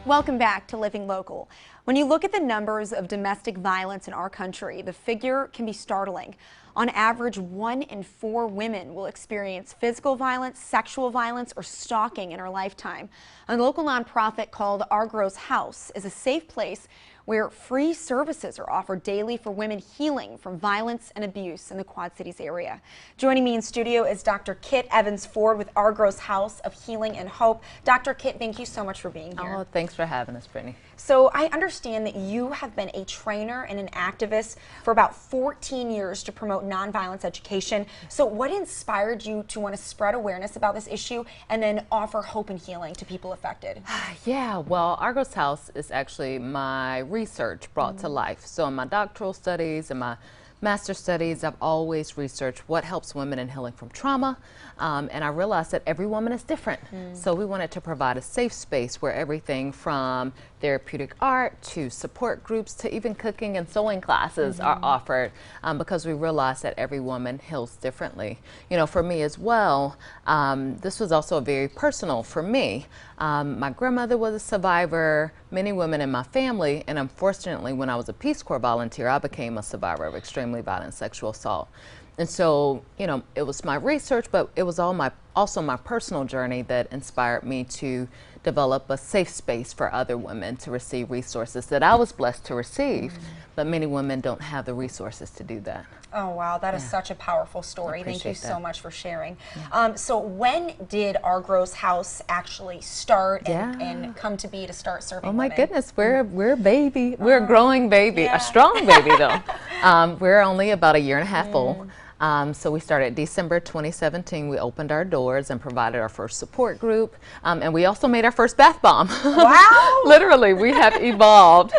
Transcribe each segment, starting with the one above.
Welcome back to Living Local. When you look at the numbers of domestic violence in our country, the figure can be startling. On average, 1 in 4 women will experience physical violence, sexual violence, or stalking in her lifetime. A local nonprofit called Argrow's House is a safe place where free services are offered daily for women healing from violence and abuse in the Quad Cities area. Joining me in studio is Dr. Kitt Evans-Ford with Argrow's House of Healing and Hope. Dr. Kitt, thank you so much for being here. Oh, thanks for having us, Brittany. So I understand that you have been a trainer and an activist for about 14 years to promote nonviolence education. So what inspired you to want to spread awareness about this issue and then offer hope and healing to people affected? Yeah, well, Argrow's House is actually my research brought to life. So in my doctoral studies and my master's studies, I've always researched what helps women in healing from trauma, and I realized that every woman is different. So we wanted to provide a safe space where everything from therapeutic art to support groups to even cooking and sewing classes are offered, because we realized that every woman heals differently. You know, for me as well, this was also very personal for me. My grandmother was a survivor, many women in my family, and unfortunately when I was a Peace Corps volunteer, I became a survivor of extremely violent sexual assault. And so, you know, it was my research, but it was also my personal journey that inspired me to develop a safe space for other women to receive resources that I was blessed to receive, but many women don't have the resources to do that. Oh wow, that is such a powerful story. Thank you so much for sharing. So when did Argrow's House actually start and come to be to start serving Oh my women? goodness, we're a baby. We're a growing baby, a strong baby though. We're only about 1.5 years old. So we started December 2017. We opened our doors and provided our first support group. And we also made our first bath bomb. Wow! Literally, we have evolved.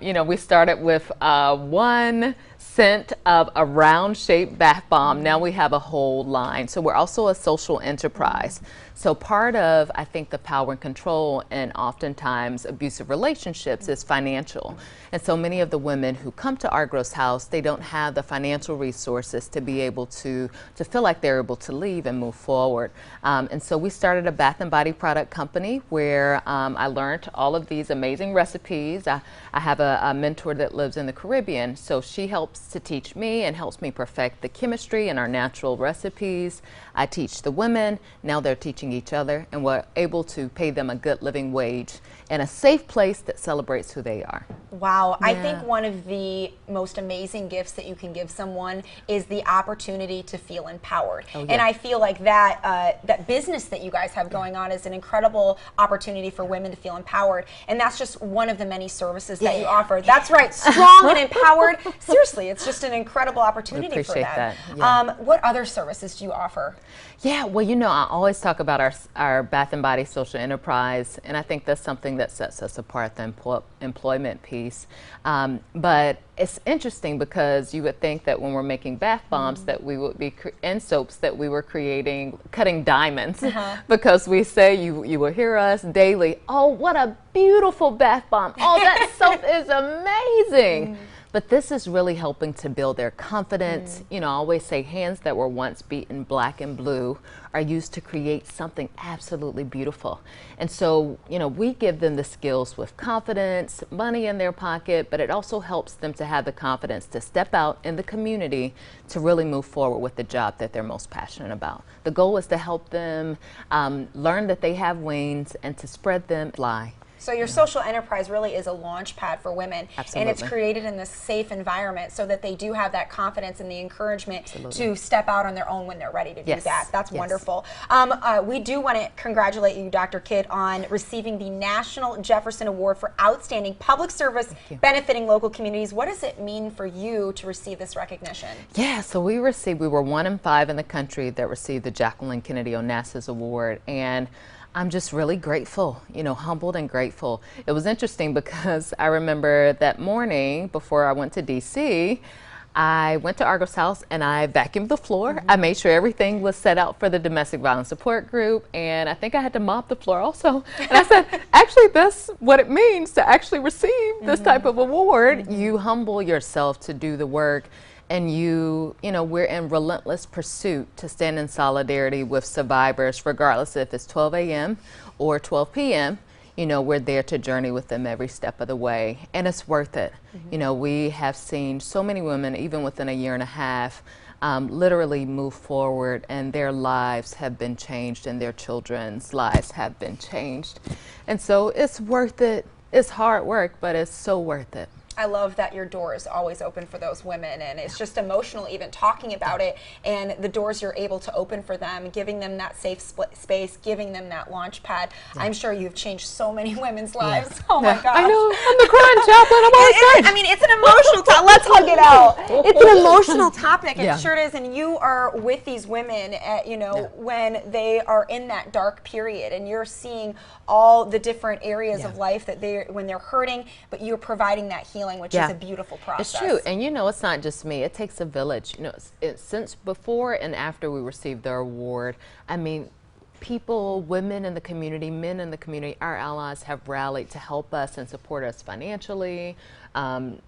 You know, we started with one scent of a round shaped bath bomb. Now we have a whole line. So we're also a social enterprise. So part of, I think, the power and control and oftentimes abusive relationships is financial. And so many of the women who come to Argrow's House, they don't have the financial resources to be able to feel like they're able to leave and move forward. And so we started a bath and body product company where I learned all of these amazing recipes. I have a mentor that lives in the Caribbean, so she helps to teach me and helps me perfect the chemistry and our natural recipes. I teach the women, now they're teaching each other, and we're able to pay them a good living wage and a safe place that celebrates who they are. Wow, I think one of the most amazing gifts that you can give someone is the opportunity to feel empowered. And I feel like that that business that you guys have going on is an incredible opportunity for women to feel empowered. And that's just one of the many services that you offer. That's right, strong and empowered. Seriously, it's just an incredible opportunity for them. What other services do you offer? Yeah, well, you know, I always talk about our Bath and Body social enterprise, and I think that's something that sets us apart, the employment piece. But it's interesting because you would think that when we're making bath bombs that we would be, and soaps, that we were cutting diamonds, because we say, you will hear us daily, oh, what a beautiful bath bomb. Oh, that soap is amazing. But this is really helping to build their confidence. You know, I always say hands that were once beaten black and blue are used to create something absolutely beautiful. And so, you know, we give them the skills with confidence, money in their pocket, but it also helps them to have the confidence to step out in the community to really move forward with the job that they're most passionate about. The goal is to help them learn that they have wings and to spread them fly. So your social enterprise really is a launch pad for women. Absolutely. And it's created in this safe environment so that they do have that confidence and the encouragement to step out on their own when they're ready to do that. That's wonderful. We do want to congratulate you, Dr. Kitt, on receiving the National Jefferson Award for Outstanding Public Service benefiting local communities. What does it mean for you to receive this recognition? Yeah, so we were 1 in 5 in the country that received the Jacqueline Kennedy Onassis Award, and I'm just really grateful, you know, humbled and grateful. It was interesting because I remember that morning before I went to DC, I went to Argrow's House and I vacuumed the floor. I made sure everything was set out for the domestic violence support group, and I think I had to mop the floor also. And I said, actually, that's what it means to actually receive this type of award. You humble yourself to do the work. And you know, we're in relentless pursuit to stand in solidarity with survivors, regardless if it's 12 a.m. or 12 p.m. you know, we're there to journey with them every step of the way, and it's worth it. You know, we have seen so many women, even within a year and a half, literally move forward, and their lives have been changed and their children's lives have been changed. And so it's worth it. It's hard work, but it's so worth it. I love that your door is always open for those women, and it's just emotional even talking about it, and the doors you're able to open for them, giving them that safe space, giving them that launch pad. I'm sure you've changed so many women's lives. Oh my gosh. I know, I'm the crying chaplain. I mean, it's an emotional topic. Let's hug it out. It's an emotional topic. It sure is, and you are with these women, you know, when they are in that dark period, and you're seeing all the different areas of life that when they're hurting, but you're providing that healing, which is a beautiful process. It's true, and you know, it's not just me. It takes a village. You know, since before and after we received the award, I mean, people, women in the community, men in the community, our allies have rallied to help us and support us financially,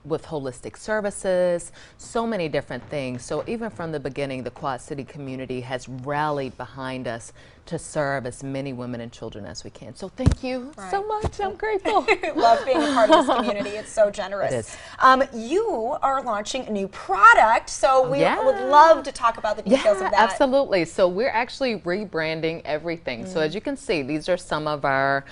with holistic services, so many different things. So even from the beginning, the Quad City community has rallied behind us to serve as many women and children as we can. So thank you so much. I'm grateful. Love being a part of this community. It's so generous. It is. You are launching a new product, so we would love to talk about the details of that. Absolutely. So we're actually rebranding everything. So as you can see, these are some of our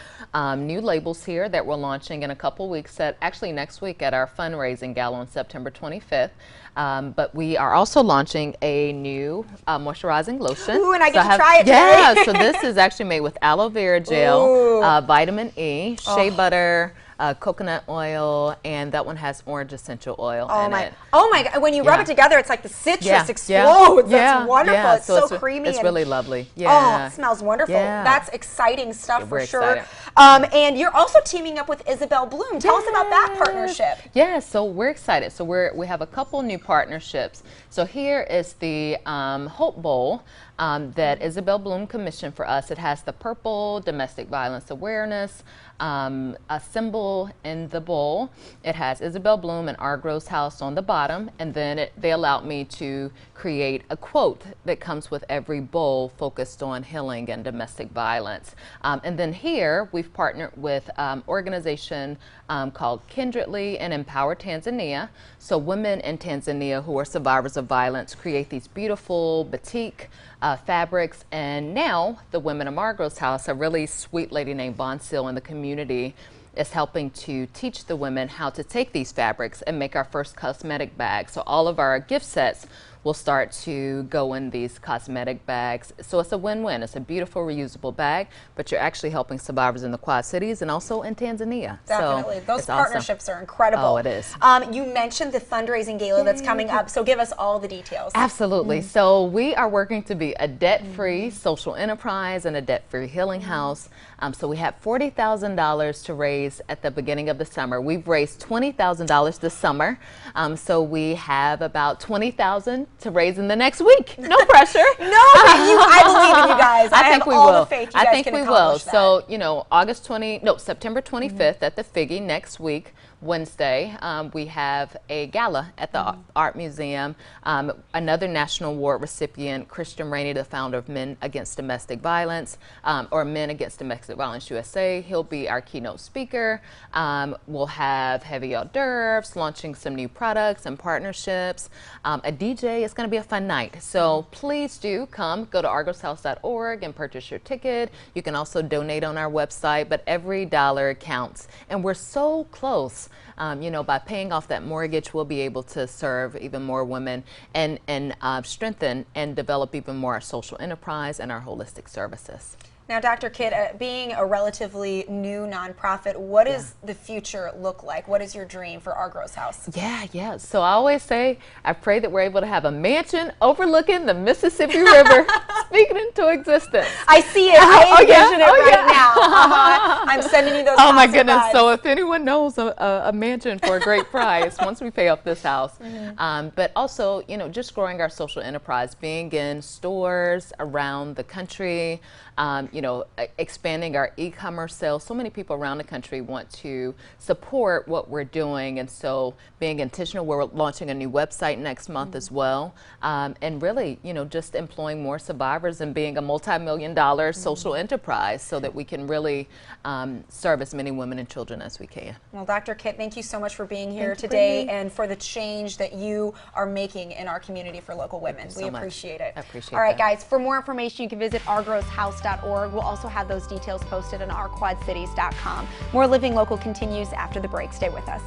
new labels here that we're launching in a couple weeks, actually next week at our fundraising gala on September 25th. But we are also launching a new moisturizing lotion. Ooh, and I get to try it today. Yeah, so this is actually made with aloe vera gel, vitamin E, shea butter, coconut oil, and that one has orange essential oil in it. Oh my God, when you rub it together, it's like the citrus explodes. That's wonderful. It's so creamy. It's really lovely. Oh, it smells wonderful. That's exciting stuff for sure. Excited. And you're also teaming up with Isabel Bloom. Tell us about that partnership. Yeah, so we're excited. So we have a couple new partnerships. So here is the Hope Bowl that Isabel Bloom commissioned for us. It has the purple domestic violence awareness a symbol in the bowl. It has Isabel Bloom and Argrow's house on the bottom, and then they allowed me to create a quote that comes with every bowl focused on healing and domestic violence. And then here we've partnered with an organization called Kindredly and Empower Tanzania. So women in Tanzania who are survivors of violence create these beautiful batik fabrics, and now the women of Argrow's house, a really sweet lady named Bonsil in the community, is helping to teach the women how to take these fabrics and make our first cosmetic bags. So all of our gift sets will start to go in these cosmetic bags. So it's a win-win. It's a beautiful reusable bag, but you're actually helping survivors in the Quad Cities and also in Tanzania. Definitely. So those partnerships are incredible. Oh, it is. You mentioned the fundraising gala that's coming up, so give us all the details. Absolutely. So we are working to be a debt-free social enterprise and a debt-free healing house. So we have $40,000 to raise at the beginning of the summer. We've raised $20,000 this summer. So we have about $20,000 to raise in the next week. No pressure. I believe in you guys. I think we will. The faith you guys I think can we will. That. So, you know, September 25th at the Figgy next week, Wednesday, we have a gala at the Art Museum. Another national award recipient, Christian Rainey, the founder of Men Against Domestic Violence, or Men Against Domestic Violence USA. He'll be our keynote speaker. We'll have heavy hors d'oeuvres, launching some new products and partnerships. A DJ. It's going to be a fun night. So please do come. Go to argoshouse.org and purchase your ticket. You can also donate on our website, but every dollar counts. And we're so close. You know, by paying off that mortgage, we'll be able to serve even more women and strengthen and develop even more our social enterprise and our holistic services. Now, Dr. Kitt, being a relatively new nonprofit, what does the future look like? What is your dream for Argrow's house? Yeah. So I always say, I pray that we're able to have a mansion overlooking the Mississippi River, speaking into existence. I see it. I envision it right now. I'm sending you those. Oh my goodness! Vibes. So if anyone knows a mansion for a great price, once we pay off this house, but also, you know, just growing our social enterprise, being in stores around the country. expanding our e-commerce sales. So many people around the country want to support what we're doing, and so being intentional. We're launching a new website next month as well, and really, just employing more survivors and being a multi-million-dollar social enterprise so that we can really serve as many women and children as we can. Well, Dr. Kitt, thank you so much for being here today and for the change that you are making in our community for local women. We appreciate it. I appreciate it. All right, guys, for more information, you can visit argrowshouse.org. We'll also have those details posted on ourquadcities.com. More Living Local continues after the break. Stay with us.